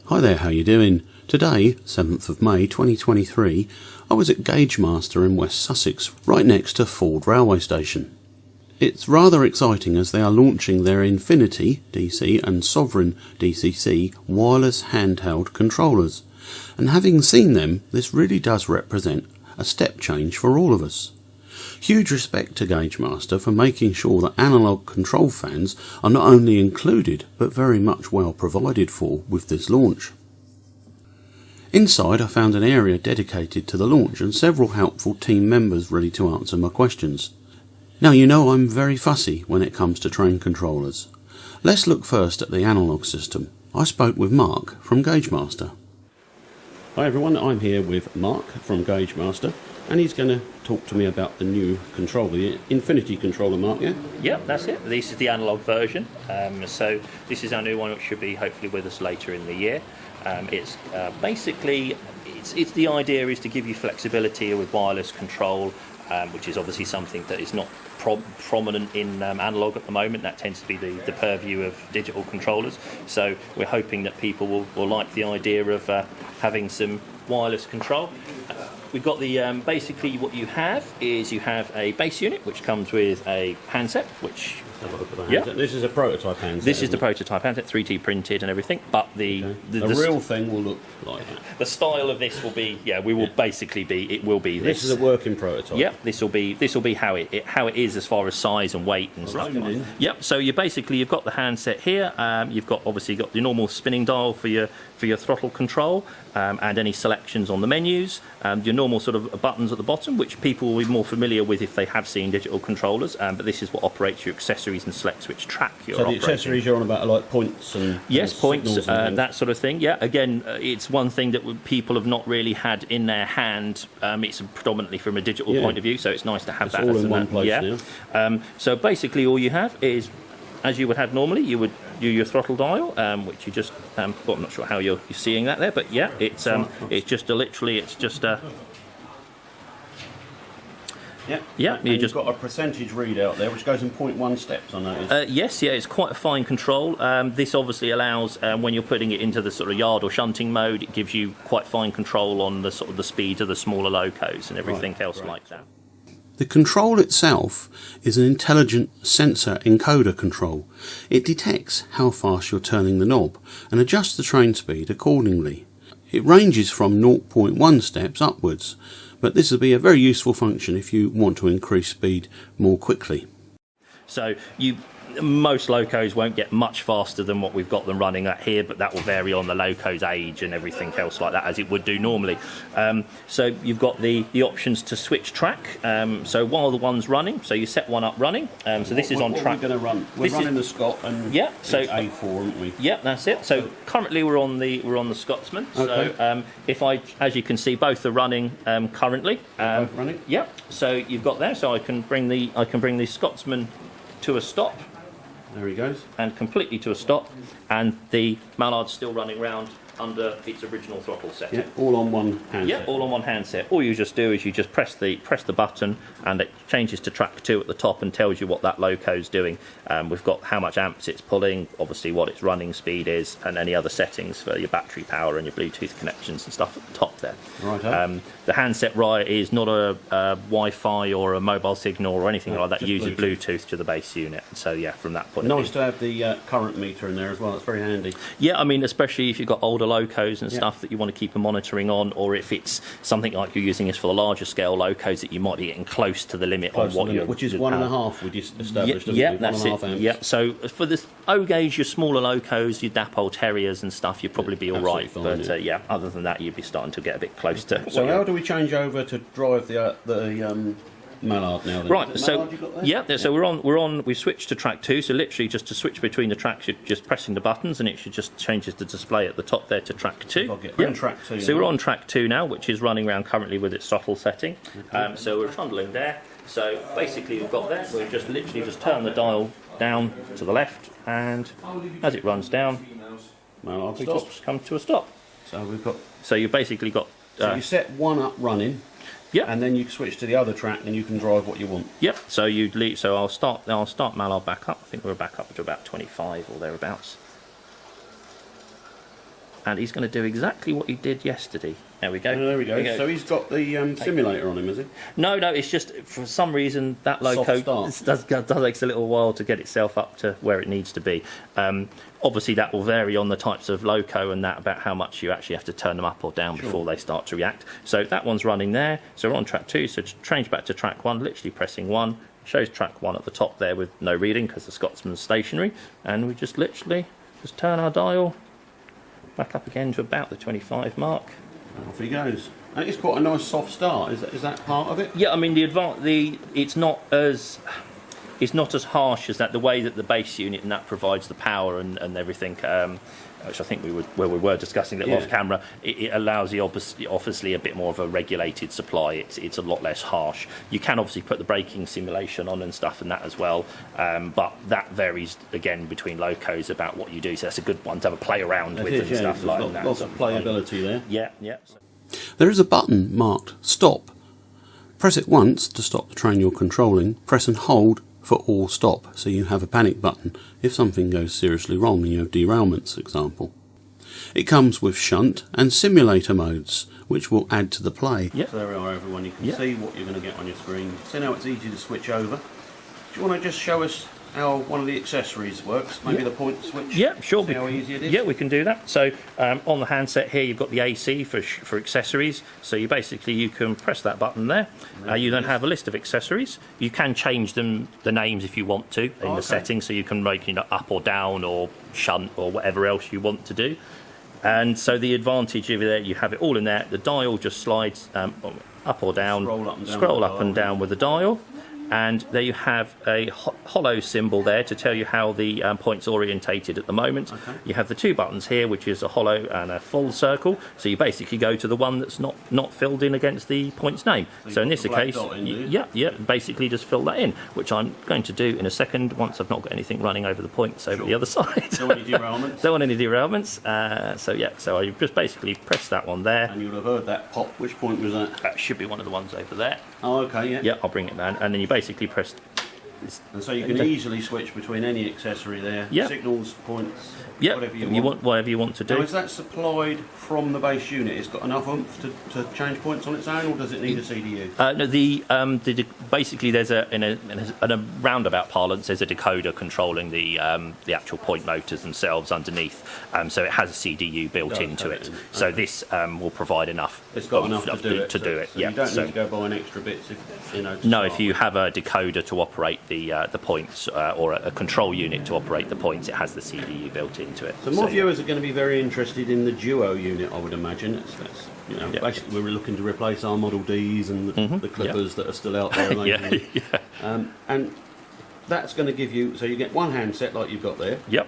Hi there, how you doing? Today, 7th of May 2023, I was at Gaugemaster in West Sussex, right next to Ford railway station. It's rather exciting as they are launching their Infinity DC and Sovereign DCC wireless handheld controllers. And having seen them, this really does represent a step change for all of us. Huge respect to Gaugemaster for making sure that analog control fans are not only included but very much well provided for with this launch. Inside I found an area dedicated to the launch and several helpful team members ready to answer my questions. Now you know I'm very fussy when it comes to train controllers. Let's look first at the analog system. I spoke with Mark from Gaugemaster. Hi everyone, I'm here with Mark from Gaugemaster, and he's going to talk to me about the new controller, the Infinity controller, Mark, yeah? Yep, that's it. This is the analog version. So this is our new one, which should be hopefully with us later in the year. It's basically, it's the idea is to give you flexibility with wireless control, which is obviously something that is not prominent in analog at the moment. That tends to be the purview of digital controllers. So we're hoping that people will like the idea of having some wireless control. We've got the basically what you have is you have a base unit which comes with a handset, which This is a prototype handset. This is the prototype handset, 3D printed and everything. But the real thing will look like that. The style of this will be it will be this. This is a working prototype. Yep, this will be how it is as far as size and weight and stuff. Yep. So you've got the handset here. You've got obviously got the normal spinning dial for your throttle control and any selections on the menus. Your normal sort of buttons at the bottom, which people will be more familiar with if they have seen digital controllers. But this is what operates your accessories and selects which track you're operating. So the accessories you're on about are like points and points, that sort of thing. Yeah, again, it's one thing that people have not really had in their hand. It's predominantly from a digital point of view, so it's nice to have that. All in one place now. So basically, all you have is, as you would have normally, you would do your throttle dial, which you just. I'm not sure how you're seeing that there, but yeah, it's just Yeah, you've got a percentage readout there, which goes in 0.1 steps, I noticed. Yes, it's quite a fine control. This obviously allows, when you're putting it into the sort of yard or shunting mode, it gives you quite fine control on the sort of the speed of the smaller locos and everything else like that. The control itself is an intelligent sensor encoder control. It detects how fast you're turning the knob and adjusts the train speed accordingly. It ranges from 0.1 steps upwards, but this will be a very useful function if you want to increase speed more quickly. So most locos won't get much faster than what we've got them running at here, but that will vary on the loco's age and everything else like that, as it would do normally. So you've got the options to switch track. So while the one's running, so you set one up running. So this is on track. What are we going to run? We're running the Scot and so it's A4, aren't we? Yeah, that's it. So currently we're on the Scotsman. Okay. So as you can see, both are running currently. Both running. Yeah. So you've got there. So I can bring the Scotsman to a stop. There he goes. And completely to a stop, and the mallard's still running round under its original throttle setting. Yeah, all on one handset. Yeah, all on one handset. All you just do is you just press the button, and it changes to track 2 at the top and tells you what that loco's doing. We've got how much amps it's pulling, obviously what its running speed is, and any other settings for your battery power and your Bluetooth connections and stuff at the top there. Right. The handset is not a Wi-Fi or a mobile signal or anything like that. It uses Bluetooth to the base unit. So yeah, from that point of view. Nice to have the current meter in there as well. It's very handy. Yeah, I mean, especially if you've got older locos and stuff that you want to keep a monitoring on, or if it's something like you're using this for the larger scale locos that you might be getting close to the limit on what you're... Which is 1.5 we just established. Yeah, that's it. Amps. Yeah, so for this O-gauge, your smaller locos, your Dapol Terriers and stuff, you'd probably be all right. Fine, but other than that, you'd be starting to get a bit close to... So how do we change over to drive the Mallard now? Then? Right, so we've switched to track 2, so literally just to switch between the tracks, you're just pressing the buttons and it should just changes the display at the top there to track 2. We're on track 2. So we're on track 2 now, which is running around currently with its throttle setting. So we're trundling there. So basically we've got there, we've just literally just turn the dial down to the left, and as it runs down, Mallard we just come to a stop. So we've got... So you've basically got... So you set one up running. Yep. And then you switch to the other track and you can drive what you want. Yep. So you'd leave. So I'll start Mallard back up. I think we're back up to about 25 or thereabouts. and he's going to do exactly what he did yesterday. There we go. Oh, there we go. So he's got the simulator on him, has he? No, it's just for some reason that loco does takes a little while to get itself up to where it needs to be. Obviously, that will vary on the types of loco and that about how much you actually have to turn them up or down before they start to react. So that one's running there. So we're on track 2. So to change back to track 1, literally pressing 1. Shows track 1 at the top there with no reading because the Scotsman's stationary, and we just literally just turn our dial back up again to about the 25 mark. Off he goes. And it's quite a nice soft start. Is that part of it? Yeah, I mean it's not as harsh as that. The way that the base unit and that provides the power and everything, which I think we were discussing that off camera. It allows you obviously a bit more of a regulated supply. It's a lot less harsh. You can obviously put the braking simulation on and stuff and that as well, but that varies again between locos about what you do. So that's a good one to have a play around with and stuff like that. Lots of playability there. Yeah. There is a button marked "Stop." Press it once to stop the train you're controlling. Press and hold for all stop, so you have a panic button if something goes seriously wrong and you have derailments, for example. It comes with shunt and simulator modes, which will add to the play. Yep. So there we are, everyone. You can see what you're going to get on your screen. See now it's easy to switch over. Do you want to just show us how one of the accessories works? Maybe the point switch? Yeah, sure. See how easy it is? Yeah, we can do that. So on the handset here, you've got the AC for accessories. So you can press that button there. You then have a list of accessories. You can change the names if you want to in the settings. So you can make up or down or shunt or whatever else you want to do. And so the advantage of it, you have it all in there. The dial just slides up or down. Scroll up and down with the dial. And there you have a hollow symbol there to tell you how the point's orientated at the moment. You have the 2 buttons here, which is a hollow and a full circle. So you basically go to the one that's not filled in against the point's name. So in this case, basically just fill that in, which I'm going to do in a second once I've not got anything running over the points over the other side. Don't want any derailments. Don't want any derailments. So I just basically press that one there. And you'll have heard that pop. Which point was that? That should be one of the ones over there. Oh, okay, yeah. Yeah, I'll bring it down, and then you basically press. And so you can easily switch between any accessory there. Yep. Signals, points, Yep. whatever you want. Whatever you want to do. Now, is that supplied from the base unit? It's got enough oomph to change points on its own, or does it need a CDU? No, basically there's in a roundabout parlance, there's a decoder controlling the actual point motors themselves underneath. So it has a CDU built into it. So this will provide enough. It's got enough to do it. So you don't need to go buy an extra bits. If you have a decoder to operate the points or a control unit to operate the points, it has the CDU built into it. So more viewers are going to be very interested in the Duo unit, I would imagine. Basically we're looking to replace our Model Ds and the Clippers that are still out there. And that's going to give you, so you get one handset like you've got there. Yep.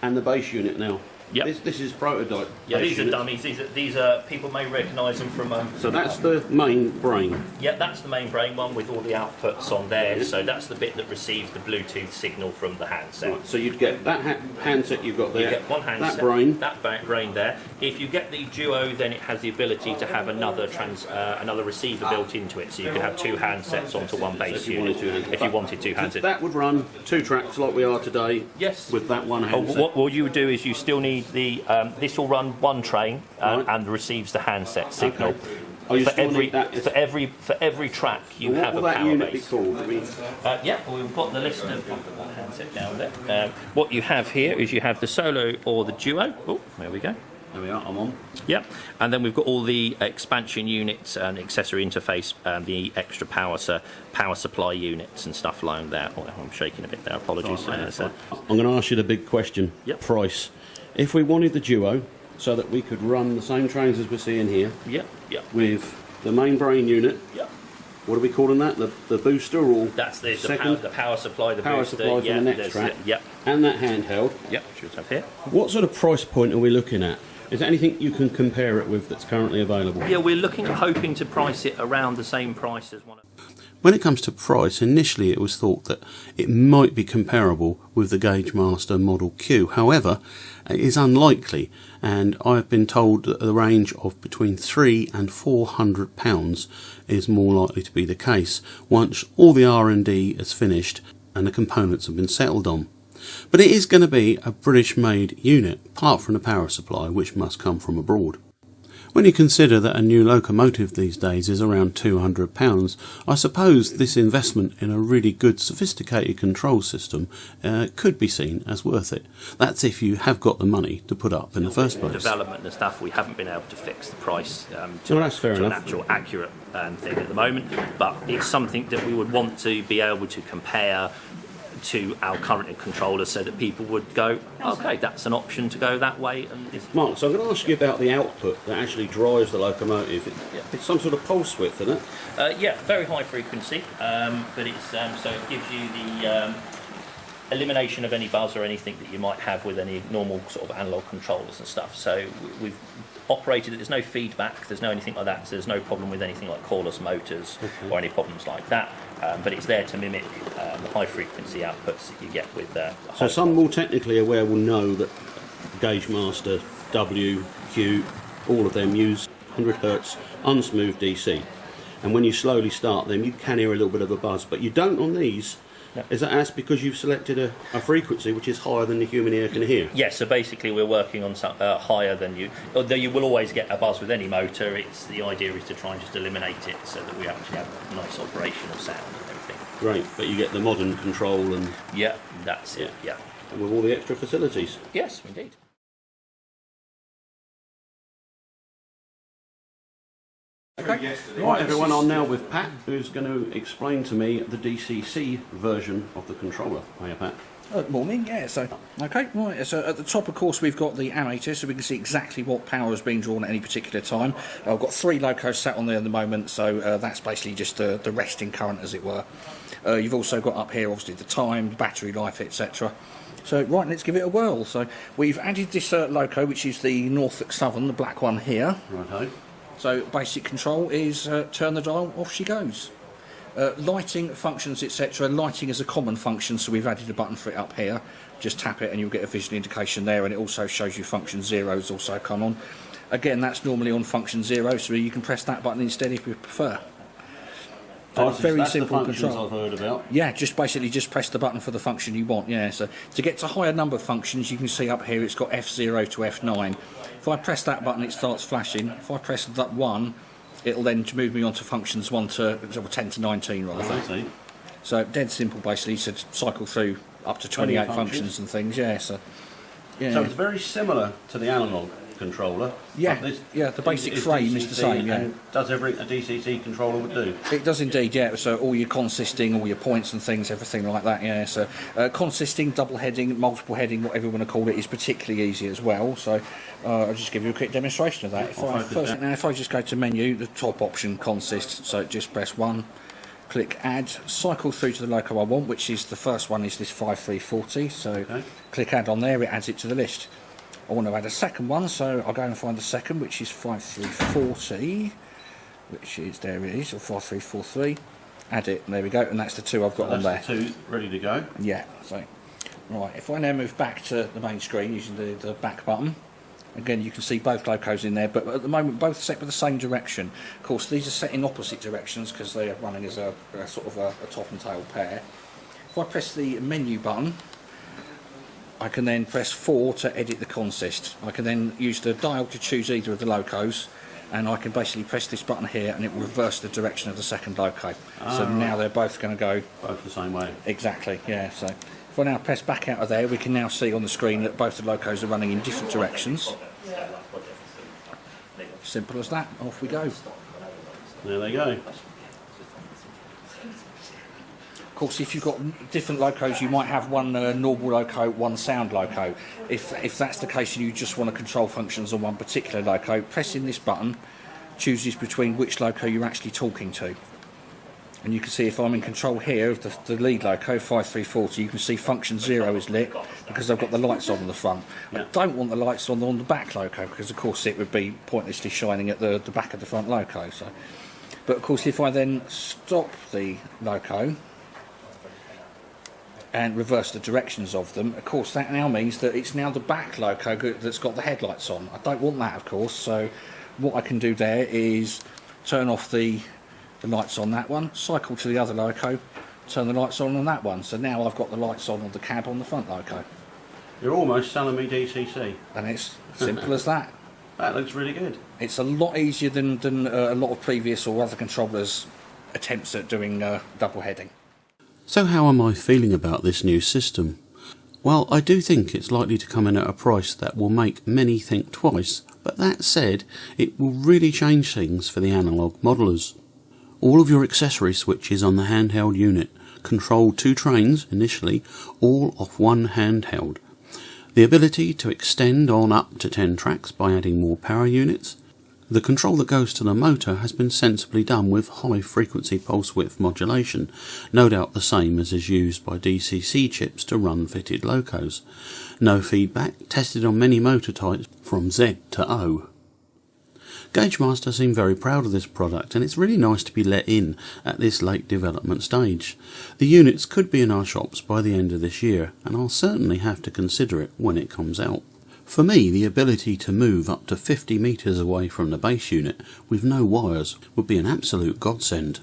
And the base unit now. Yep. This is prototype. Yeah, these are dummies. These are people may recognise them from. So that's the main brain. Yeah, that's the main brain one with all the outputs on there. So that's the bit that receives the Bluetooth signal from the handset. Right, so you'd get that handset you've got there. You get one handset. That brain there. If you get the Duo, then it has the ability to have another receiver built into it, so you can have 2 handsets onto one base unit. If you wanted 2 handsets. That would run 2 tracks like we are today. Yes. With that one handset. What you would do is you still need the this will run one train and receives the handset signal. Okay. For every track you have a power base. What will that unit be called? We've got the list of handset down there. What you have here is you have the Solo or the Duo. Oh, there we go. There we are, I'm on. Yep, and then we've got all the expansion units and accessory interface and the extra power supply units and stuff like that. Oh, I'm shaking a bit there, apologies. I'm going to ask you the big question. Yep. Price. If we wanted the Duo so that we could run the same trains as we're seeing here, with the main brain unit, what are we calling that? The booster or that's the power supply, the power booster, supply for the next track, and that handheld. Yep, should have here. What sort of price point are we looking at? Is there anything you can compare it with that's currently available? Yeah, we're hoping to price it around the same price as one of. When it comes to price, initially it was thought that it might be comparable with the Gaugemaster Model Q. However, it is unlikely, and I've been told that the range of between £300 and £400 is more likely to be the case once all the R&D is finished and the components have been settled on. But it is going to be a British-made unit, apart from the power supply, which must come from abroad. When you consider that a new locomotive these days is around £200, I suppose this investment in a really good sophisticated control system could be seen as worth it. That's if you have got the money to put up in the first place. Development and stuff, we haven't been able to fix the price to an actual accurate thing at the moment, but it's something that we would want to be able to compare to our current controller, so that people would go, okay, that's an option to go that way. And Mark, so I'm going to ask you about the output that actually drives the locomotive. It's some sort of pulse width, isn't it? Yeah, very high frequency, but it's so it gives you the elimination of any buzz or anything that you might have with any normal sort of analog controllers and stuff. So we've operated it, there's no feedback, there's no anything like that, so there's no problem with anything like coreless motors or any problems like that. But it's there to mimic the high frequency outputs that you get with so some more technically aware will know that Gaugemaster, W, Q, all of them use 100 Hz unsmooth DC, and when you slowly start them you can hear a little bit of a buzz, but you don't on these. Yeah. Is that because you've selected a frequency which is higher than the human ear can hear? Yes, so basically we're working on some higher than you, although you will always get a buzz with any motor. It's the idea is to try and just eliminate it so that we actually have a nice operational sound and everything. Great, but you get the modern control and... Yeah, that's it, yeah. And with all the extra facilities. Yes, indeed. Okay. Right, everyone, I'm now with Pat, who's going to explain to me the DCC version of the controller. Hiya, Pat. Morning, yeah, so, okay, right, so at the top, of course, we've got the ammeter, so we can see exactly what power is being drawn at any particular time. I've got 3 locos sat on there at the moment, so that's basically just the resting current, as it were. You've also got up here, obviously, the time, battery life, etc. So, right, let's give it a whirl. So, we've added this loco, which is the Norfolk Southern, the black one here. Righto. So basic control is turn the dial, off she goes. Lighting functions, etc. Lighting is a common function, so we've added a button for it up here. Just tap it and you'll get a visual indication there, and it also shows you function 0 is also come on. Again, that's normally on function 0, so you can press that button instead if you prefer. Very simple control. I've heard about. Yeah, just basically just press the button for the function you want. Yeah, so to get to higher number functions, you can see up here it's got F0 to F9. If I press that button, it starts flashing. If I press that 1, it'll then move me on to functions 1 to 10 to 19 rather. So dead simple basically. So to cycle through up to 28 functions and things. Yeah, so yeah. So it's very similar to the analog controller. Yeah, yeah. The basic frame is the same. Yeah, and does everything a DCC controller would do. It does indeed. Yeah. So all your consisting, all your points and things, everything like that. Yeah. So consisting, double heading, multiple heading, whatever you want to call it, is particularly easy as well. So I'll just give you a quick demonstration of that. If I just go to menu, the top option consist. So just press 1. Click add, cycle through to the loco I want, which is the first one is this 5340. So click add on there, it adds it to the list. I want to add a second one, so I'll go and find the second, which is 5340, which is, there it is, or 5343. Add it, and there we go, and that's the 2 I've got on there. That's the 2 ready to go. Yeah, so, right, if I now move back to the main screen using the back button, again you can see both locos in there, but at the moment both set with the same direction. Of course, these are set in opposite directions because they are running as a sort of a top and tail pair. If I press the menu button, I can then press 4 to edit the consist. I can then use the dial to choose either of the locos, and I can basically press this button here and it will reverse the direction of the second loco. So now they're both going to go both the same way. Exactly, yeah. So if I now press back out of there, we can now see on the screen that both the locos are running in different directions. Simple as that, off we go. There they go. Of course, if you've got different locos, you might have one normal loco, one sound loco. If that's the case and you just want to control functions on one particular loco, pressing this button chooses between which loco you're actually talking to. And you can see if I'm in control here of the lead loco, 5340, you can see function 0 is lit because I've got the lights on the front. I don't want the lights on the back loco because of course it would be pointlessly shining at the back of the front loco. So. But of course if I then stop the loco and reverse the directions of them, of course that now means that it's now the back loco that's got the headlights on. I don't want that, of course, so what I can do there is turn off the lights on that one, cycle to the other loco, turn the lights on that one. So now I've got the lights on the cab on the front loco. You're almost selling me DCC. And it's simple as that. That looks really good. It's a lot easier than a lot of previous or other controllers' attempts at doing double heading. So how am I feeling about this new system? Well, I do think it's likely to come in at a price that will make many think twice, but that said, it will really change things for the analogue modelers. All of your accessory switches on the handheld unit control 2 trains, initially, all off one handheld. The ability to extend on up to 10 tracks by adding more power units. The control that goes to the motor has been sensibly done with high frequency pulse width modulation, no doubt the same as is used by DCC chips to run fitted locos. No feedback, tested on many motor types from Z to O. Gaugemaster seem very proud of this product, and it's really nice to be let in at this late development stage. The units could be in our shops by the end of this year, and I'll certainly have to consider it when it comes out. For me, the ability to move up to 50 metres away from the base unit with no wires would be an absolute godsend.